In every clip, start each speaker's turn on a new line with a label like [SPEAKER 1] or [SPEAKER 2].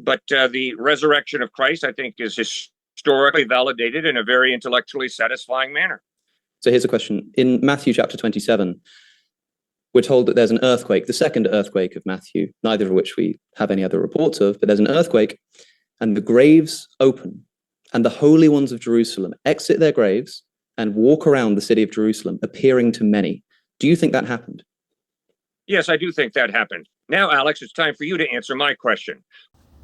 [SPEAKER 1] But the resurrection of Christ, I think, is historically validated in a very intellectually satisfying manner.
[SPEAKER 2] So here's a question. In Matthew chapter 27, we're told that there's an earthquake, the second earthquake of Matthew, neither of which we have any other reports of, but there's an earthquake, and the graves open, and the holy ones of Jerusalem exit their graves and walk around the city of Jerusalem, appearing to many. Do you think that happened?
[SPEAKER 1] Yes, I do think that happened. Now, Alex, it's time for you to answer my question.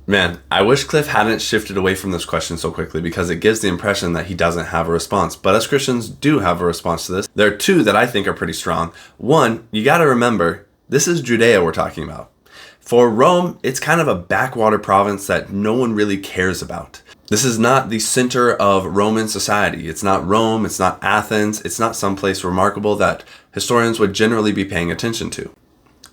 [SPEAKER 3] Man, I wish Cliff hadn't shifted away from this question so quickly, because it gives the impression that he doesn't have a response. But us Christians do have a response to this. There are two that I think are pretty strong. One, you got to remember, this is Judea we're talking about. For Rome, it's kind of a backwater province that no one really cares about. This is not the center of Roman society. It's not Rome, it's not Athens, it's not someplace remarkable that historians would generally be paying attention to.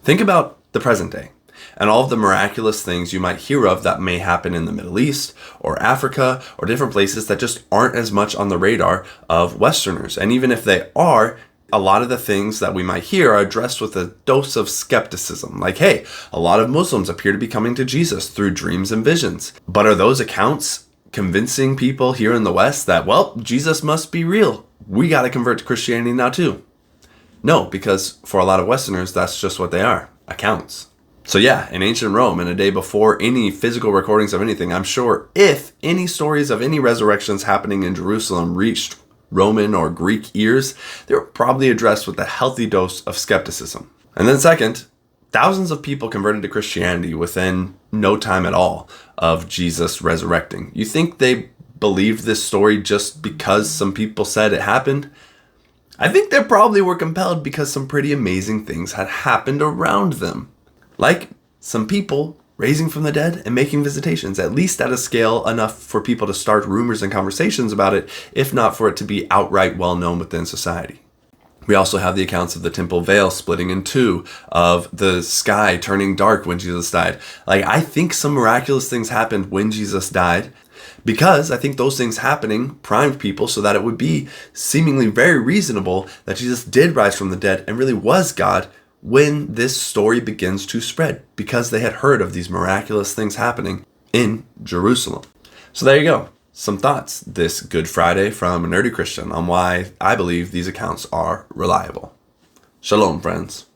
[SPEAKER 3] Think about the present day and all of the miraculous things you might hear of that may happen in the Middle East or Africa or different places that just aren't as much on the radar of Westerners. And even if they are, a lot of the things that we might hear are addressed with a dose of skepticism. Like, hey, a lot of Muslims appear to be coming to Jesus through dreams and visions. But are those accounts convincing people here in the West that, well, Jesus must be real? We got to convert to Christianity now too. No, because for a lot of Westerners, that's just what they are, accounts. So yeah, in ancient Rome, in a day before any physical recordings of anything, I'm sure if any stories of any resurrections happening in Jerusalem reached Roman or Greek ears, they were probably addressed with a healthy dose of skepticism. And then second, thousands of people converted to Christianity within no time at all of Jesus resurrecting. You think they believed this story just because some people said it happened? I think they probably were compelled because some pretty amazing things had happened around them. Like some people raising from the dead and making visitations, at least at a scale enough for people to start rumors and conversations about it, if not for it to be outright well known within society. We also have the accounts of the temple veil splitting in two, of the sky turning dark when Jesus died. Like, I think some miraculous things happened when Jesus died, because I think those things happening primed people so that it would be seemingly very reasonable that Jesus did rise from the dead and really was God when this story begins to spread, because they had heard of these miraculous things happening in Jerusalem. So there you go. Some thoughts this Good Friday from a nerdy Christian on why I believe these accounts are reliable. Shalom, friends.